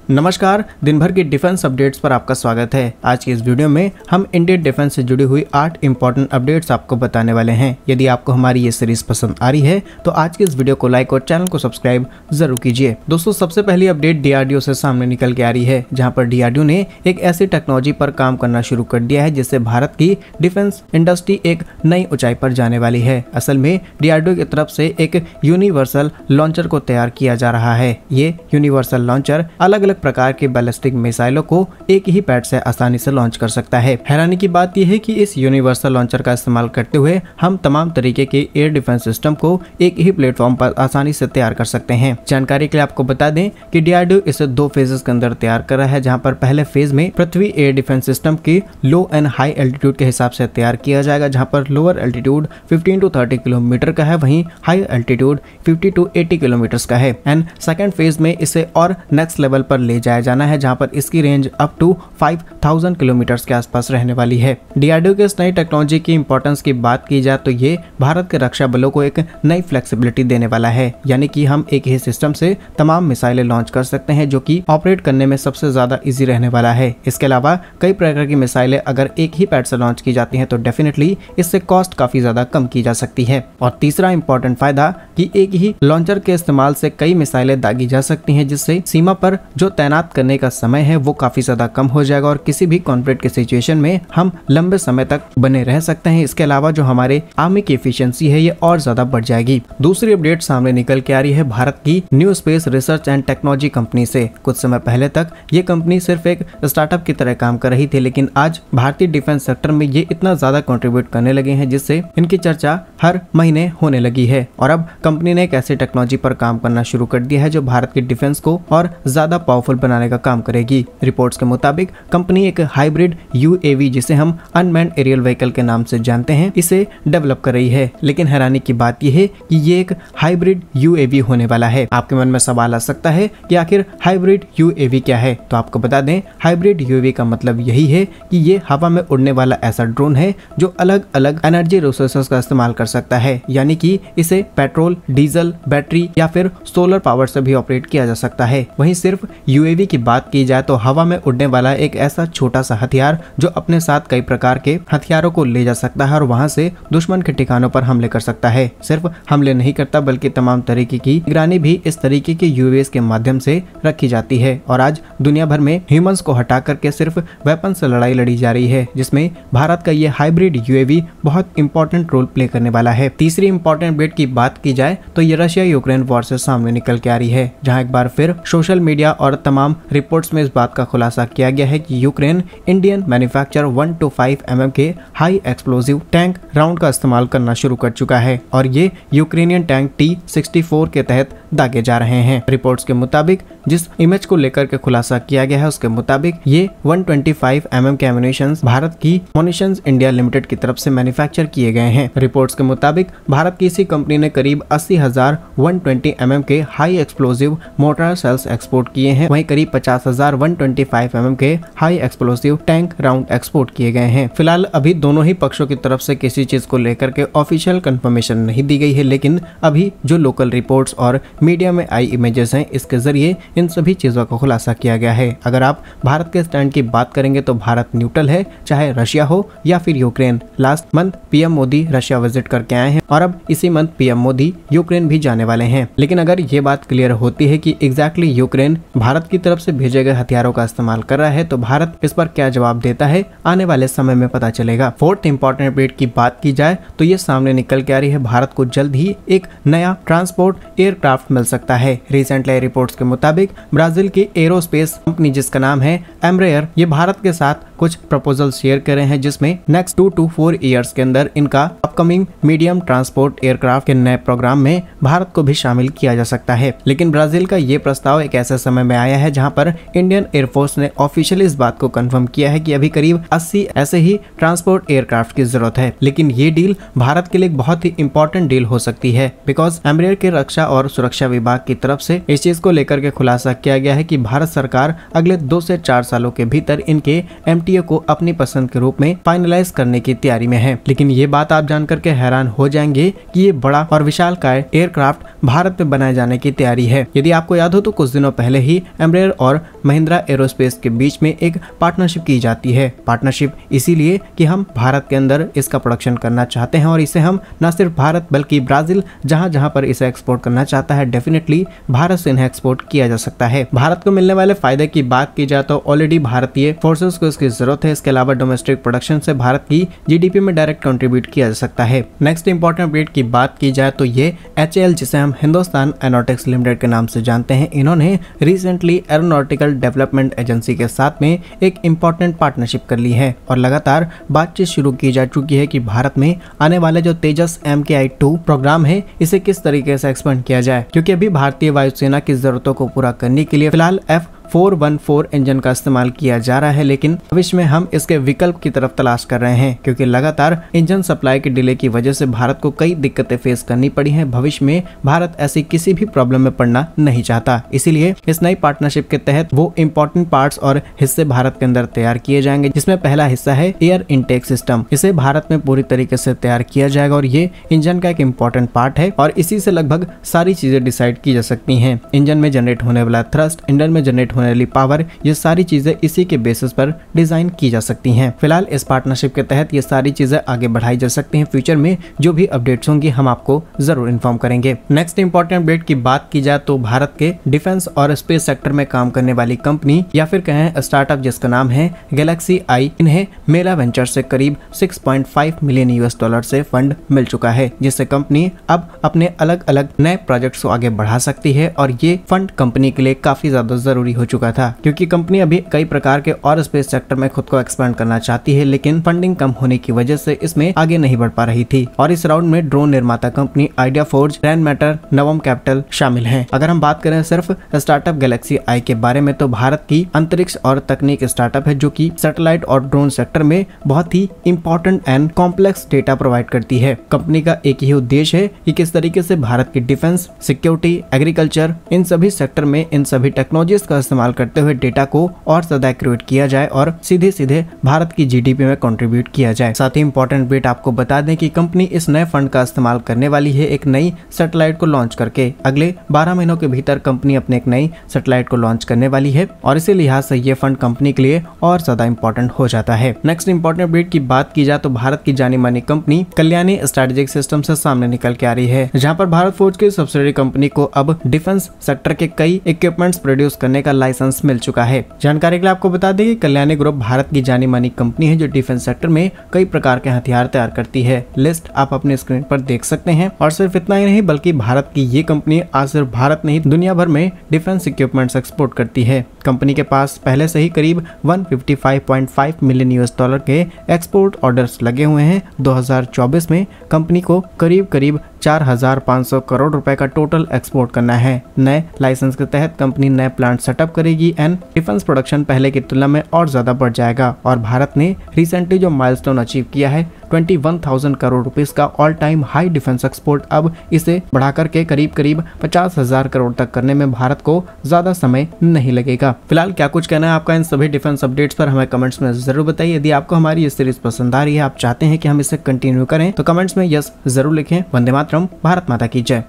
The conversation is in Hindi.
नमस्कार, दिन भर की डिफेंस अपडेट्स पर आपका स्वागत है। आज की इस वीडियो में हम इंडियन डिफेंस से जुड़ी हुई 8 इंपॉर्टेंट अपडेट्स आपको बताने वाले हैं। यदि आपको हमारी ये सीरीज पसंद आ रही है तो आज की इस वीडियो को लाइक और चैनल को सब्सक्राइब जरूर कीजिए। दोस्तों, सबसे पहली अपडेट DRDO से सामने निकल के आ रही है, जहाँ पर DRDO ने एक ऐसी टेक्नोलॉजी पर काम करना शुरू कर दिया है जिससे भारत की डिफेंस इंडस्ट्री एक नई ऊंचाई पर जाने वाली है। असल में DRDO की तरफ से एक यूनिवर्सल लॉन्चर को तैयार किया जा रहा है। ये यूनिवर्सल लॉन्चर अलग अलग प्रकार के बैलिस्टिक मिसाइलों को एक ही पैड से आसानी से लॉन्च कर सकता है। हैरानी की बात यह है कि इस यूनिवर्सल लॉन्चर का इस्तेमाल करते हुए हम तमाम तरीके के एयर डिफेंस सिस्टम को एक ही प्लेटफॉर्म पर आसानी से तैयार कर सकते हैं। जानकारी के लिए आपको बता दें कि DRDO इसे 2 फेजेस के अंदर तैयार कर रहा है, जहां पर पहले फेज में पृथ्वी एयर डिफेंस सिस्टम की लो एंड हाई एल्टीट्यूड के हिसाब से तैयार किया जाएगा, जहां पर लोअर एल्टीट्यूड 15 to 30 किलोमीटर का है, वहीं हाई एल्टीट्यूड 50 to 80 किलोमीटर का है। एंड सेकेंड फेज में इसे और नेक्स्ट लेवल पर ले जाया जाना है, जहां पर इसकी रेंज अप टू 5000 किलोमीटर के आसपास रहने वाली है। DRDO के इस नई टेक्नोलॉजी की इंपॉर्टेंस की बात की जाए तो ये भारत के रक्षा बलों को एक नई फ्लेक्सिबिलिटी देने वाला है, यानी कि हम एक ही सिस्टम से तमाम मिसाइलें लॉन्च कर सकते हैं, जो कि ऑपरेट करने में सबसे ज्यादा इजी रहने वाला है। इसके अलावा कई प्रकार की मिसाइलें अगर एक ही पैड से लॉन्च की जाती हैं तो डेफिनेटली इससे कॉस्ट काफी ज्यादा कम की जा सकती है। और तीसरा इंपॉर्टेंट फायदा कि एक ही लॉन्चर के इस्तेमाल से कई मिसाइलें दागी जा सकती हैं, जिससे सीमा पर जो तैनात करने का समय है वो काफी ज्यादा कम हो जाएगा और किसी भी कॉन्फ्लिक्ट की सिचुएशन में हम लंबे समय तक बने रह सकते हैं। इसके अलावा जो हमारे आर्मी की एफिशिएंसी है ये और ज्यादा बढ़ जाएगी। दूसरी अपडेट सामने निकल के आ रही है भारत की new space research and technology company से। कुछ समय पहले तक ये कंपनी सिर्फ एक स्टार्टअप की तरह काम कर रही थी, लेकिन आज भारतीय डिफेंस सेक्टर में ये इतना ज्यादा कंट्रीब्यूट करने लगे हैं जिससे इनकी चर्चा हर महीने होने लगी है। और अब कंपनी ने एक ऐसी टेक्नोलॉजी पर काम करना शुरू कर दिया है जो भारत की डिफेंस को और ज्यादा पावरफुल बनाने का काम करेगी। रिपोर्ट्स के मुताबिक कंपनी एक हाइब्रिड UAV, जिसे हम अनमैन्ड एरियल व्हीकल के नाम से जानते हैं, इसे डेवलप कर रही है। लेकिन हैरानी की बात यह है कि ये एक हाइब्रिड UAV होने वाला है। आपके मन में सवाल आ सकता है कि आखिर हाइब्रिड UAV क्या है, तो आपको बता दें हाइब्रिड UAV का मतलब यही है कि ये हवा में उड़ने वाला ऐसा ड्रोन है जो अलग अलग एनर्जी रिसोर्सेज का इस्तेमाल कर सकता है, यानी कि इसे पेट्रोल, डीजल, बैटरी या फिर सोलर पावर से भी ऑपरेट किया जा सकता है। वहीं सिर्फ UAV की बात की जाए तो हवा में उड़ने वाला एक ऐसा छोटा सा हथियार जो अपने साथ कई प्रकार के हथियारों को ले जा सकता है और वहां से दुश्मन के ठिकानों पर हमले कर सकता है। सिर्फ हमले नहीं करता बल्कि तमाम तरीके की निगरानी भी इस तरीके के UAVs के माध्यम से रखी जाती है। और आज दुनिया भर में ह्यूमंस को हटा करके सिर्फ वेपन से लड़ाई लड़ी जा रही है, जिसमें भारत का ये हाइब्रिड UAV बहुत इंपॉर्टेंट रोल प्ले करने वाला है। तीसरी इंपॉर्टेंट अपडेट की बात की जाए तो ये रशिया यूक्रेन वॉर से सामने निकल के आ रही है, जहां एक बार फिर सोशल मीडिया और तमाम रिपोर्ट्स में इस बात का खुलासा किया गया है कि Ukraine Indian manufacture 1 to 5 mm के हाई एक्सप्लोसिव टैंक राउंड का इस्तेमाल करना शुरू कर चुका है और ये यूक्रेनियन टैंक T-64 के तहत दागे जा रहे हैं। रिपोर्ट्स के मुताबिक जिस इमेज को लेकर के खुलासा किया गया है उसके मुताबिक ये 125 mm के एम्यूनिशंस भारत की मोनिशंस इंडिया लिमिटेड की तरफ से मैन्युफैक्चर किए गए हैं। रिपोर्ट्स के मुताबिक भारत की इसी कंपनी ने करीब 80,000 120 mm के high explosive mortar shells export किए हैं, वहीं करीब 50,000 125 mm के high explosive tank round export किए गए हैं। फिलहाल अभी दोनों ही पक्षों की तरफ से किसी चीज को लेकर के ऑफिशियल कंफर्मेशन नहीं दी गई है, लेकिन अभी जो लोकल रिपोर्ट्स और मीडिया में आई इमेजेस हैं इसके जरिए इन सभी चीजों का खुलासा किया गया है। अगर आप भारत के स्टैंड की बात करेंगे तो भारत न्यूट्रल है, चाहे रशिया हो या फिर Ukraine. Last month PM Modi Russia visit करके आए हैं और अब इसी मंथ PM मोदी यूक्रेन भी जाने वाले हैं। लेकिन अगर ये बात क्लियर होती है कि एग्जैक्टली यूक्रेन भारत की तरफ से भेजे गए हथियारों का इस्तेमाल कर रहा है तो भारत इस पर क्या जवाब देता है आने वाले समय में पता चलेगा। फोर्थ इंपॉर्टेंट अपडेट की बात की जाए तो ये सामने निकल के आ रही है, भारत को जल्द ही एक नया ट्रांसपोर्ट एयरक्राफ्ट मिल सकता है। रिसेंटली रिपोर्ट्स के मुताबिक ब्राजील की एरोस्पेस कंपनी जिसका नाम है एम्ब्रेयर, ये भारत के साथ कुछ प्रपोजल शेयर कर रहे हैं जिसमें नेक्स्ट 2 to 4 ईयर्स के अंदर इनका अपकमिंग मीडियम ट्रांसपोर्ट एयरक्राफ्ट के नए प्रोग्राम में भारत को भी शामिल किया जा सकता है। लेकिन ब्राजील का ये प्रस्ताव एक ऐसे समय में आया है जहां पर इंडियन एयरफोर्स ने ऑफिशियली इस बात को कंफर्म किया है कि अभी करीब 80 ऐसे ही ट्रांसपोर्ट एयरक्राफ्ट की जरूरत है। लेकिन ये डील भारत के लिए एक बहुत ही इंपॉर्टेंट डील हो सकती है, बिकॉज एम्ब्रेयर के रक्षा और सुरक्षा विभाग की तरफ से इस चीज को लेकर के खुलासा किया गया है कि भारत सरकार अगले 2 से 4 सालों के भीतर इनके MTA को अपनी पसंद के रूप में फाइनलाइज करने की तैयारी में है। लेकिन ये बात आप जानकर के हैरान हो जाएंगे कि ये बड़ा और विशालकाय एयरक्राफ्ट भारत में बनाए जाने की तैयारी है। यदि आपको याद हो तो कुछ दिनों पहले ही एम्ब्रेयर और महिंद्रा एरोस्पेस के बीच में एक पार्टनरशिप की जाती है। पार्टनरशिप इसीलिए कि हम भारत के अंदर इसका प्रोडक्शन करना चाहते हैं और इसे हम न सिर्फ भारत बल्कि ब्राजील जहां जहां पर इसे एक्सपोर्ट करना चाहता है डेफिनेटली भारत से इन्हें एक्सपोर्ट किया जा सकता है। भारत को मिलने वाले फायदे की बात की जाए तो ऑलरेडी भारतीय फोर्सेस को इसकी जरूरत है। इसके अलावा डोमेस्टिक प्रोडक्शन से भारत की जीडीपी में डायरेक्ट कंट्रीब्यूट किया जा सकता है। नेक्स्ट इंपॉर्टेंट अपडेट की बात की जाए तो ये HAL जिसे हम हिंदुस्तान एरोनॉटिक्स लिमिटेड के नाम से जानते हैं, इन्होंने रिसेंटली एरोनॉटिकल डेवलपमेंट एजेंसी के साथ में एक इंपॉर्टेंट पार्टनरशिप कर ली है और लगातार बातचीत शुरू की जा चुकी है कि भारत में आने वाले जो तेजस MKI-2 प्रोग्राम है इसे किस तरीके से एक्सपेंड किया जाए, क्योंकि अभी भारतीय वायुसेना की जरूरतों को पूरा करने के लिए फिलहाल F414 इंजन का इस्तेमाल किया जा रहा है, लेकिन भविष्य में हम इसके विकल्प की तरफ तलाश कर रहे हैं क्योंकि लगातार इंजन सप्लाई के डिले की वजह से भारत को कई दिक्कतें फेस करनी पड़ी हैं। भविष्य में भारत ऐसी किसी भी प्रॉब्लम में पड़ना नहीं चाहता, इसीलिए इस नई पार्टनरशिप के तहत वो इम्पोर्टेंट पार्ट्स और हिस्से भारत के अंदर तैयार किए जाएंगे, जिसमें पहला हिस्सा है एयर इनटेक सिस्टम। इसे भारत में पूरी तरीके से तैयार किया जाएगा और ये इंजन का एक इम्पोर्टेंट पार्ट है और इसी से लगभग सारी चीजें डिसाइड की जा सकती हैं। इंजन में जनरेट होने वाला थ्रस्ट, इंजन में जनरेट होने वाली पावर, ये सारी चीजें इसी के बेसिस पर डिजाइन की जा सकती हैं। फिलहाल इस पार्टनरशिप के तहत ये सारी चीजें आगे बढ़ाई जा सकती हैं। फ्यूचर में जो भी अपडेट्स होंगी हम आपको जरूर इन्फॉर्म करेंगे। नेक्स्ट इंपॉर्टेंट अपडेट की बात की जाए तो भारत के डिफेंस और स्पेस सेक्टर में काम करने वाली कंपनी या फिर कहें स्टार्टअप जिसका नाम है गैलेक्सी आई, इन्हें मेला वेंचर से करीब $6.5 मिलियन से फंड मिल चुका है, जिससे कंपनी अब अपने अलग अलग नए प्रोजेक्ट्स को आगे बढ़ा सकती है और ये फंड कंपनी के लिए काफी ज्यादा जरूरी हो चुका था क्योंकि कंपनी अभी कई प्रकार के और स्पेस सेक्टर में खुद को एक्सपेंड करना चाहती है, लेकिन फंडिंग कम होने की वजह से इसमें आगे नहीं बढ़ पा रही थी। और इस राउंड में ड्रोन निर्माता कंपनी आइडिया फोर्ज, रैनमैटर, नवम कैपिटल शामिल हैं। अगर हम बात करें सिर्फ स्टार्टअप गैलेक्सी आई के बारे में तो भारत की अंतरिक्ष और तकनीक स्टार्टअप है जो कि सैटेलाइट और ड्रोन सेक्टर में बहुत ही important and complex data provide करती है। कंपनी का एक ही उद्देश्य है कि किस तरीके से भारत की डिफेंस, सिक्योरिटी, एग्रीकल्चर, इन सभी सेक्टर में इन सभी टेक्नोलॉजीज का इस्तेमाल करते हुए डेटा को और ज्यादा एक्यूरेट किया जाए और सीधे सीधे भारत की जीडीपी में कंट्रीब्यूट किया जाए। साथ ही इंपॉर्टेंट बेट आपको बता दें कि कंपनी इस नए फंड का इस्तेमाल करने वाली है एक नई सैटेलाइट को लॉन्च करके। अगले 12 महीनों के भीतर कंपनी अपने एक नई सैटेलाइट को लॉन्च करने वाली है और इसी लिहाज से ये फंड कंपनी के लिए और ज्यादा इंपॉर्टेंट हो जाता है। नेक्स्ट इंपॉर्टेंट बेट की बात की जाए तो भारत की जानी मानी कंपनी कल्याणी स्ट्रेटेजिक सिस्टम से सामने निकल के आ रही है, जहाँ पर भारत फोर्ज की सब्सिडियरी कंपनी को अब डिफेंस सेक्टर के कई इक्विपमेंट्स प्रोड्यूस करने का लाइसेंस मिल चुका है। जानकारी के लिए आपको बता दें कि कल्याणी ग्रुप भारत की जानी मानी कंपनी है जो डिफेंस सेक्टर में कई प्रकार के हथियार तैयार करती है। लिस्ट आप अपने स्क्रीन पर देख सकते हैं और सिर्फ इतना ही नहीं बल्कि भारत की ये कंपनी आज सिर्फ भारत नहीं दुनिया भर में डिफेंस इक्विपमेंट्स एक्सपोर्ट करती है। कंपनी के पास पहले से ही करीब $155.5 मिलियन के एक्सपोर्ट ऑर्डर्स लगे हुए हैं। 2024 में कंपनी को करीब 4,500 करोड़ रुपए का टोटल एक्सपोर्ट करना है। नए लाइसेंस के तहत कंपनी नए प्लांट सेटअप करेगी एंड डिफेंस प्रोडक्शन पहले की तुलना में और ज्यादा बढ़ जाएगा। और भारत ने रिसेंटली जो माइलस्टोन अचीव किया है 21,000 करोड़ रुपीस का all time high defence export, अब इसे बढ़ा करके करीब 50,000 करोड़ तक करने में भारत को ज्यादा समय नहीं लगेगा। फिलहाल क्या कुछ कहना है आपका इन सभी डिफेंस अपडेट्स पर हमें कमेंट्स में जरूर बताइए। यदि आपको हमारी ये सीरीज पसंद आ रही है, आप चाहते हैं कि हम इसे कंटिन्यू करें तो कमेंट्स में यस जरूर लिखें। वंदे मातरम, भारत माता की जय।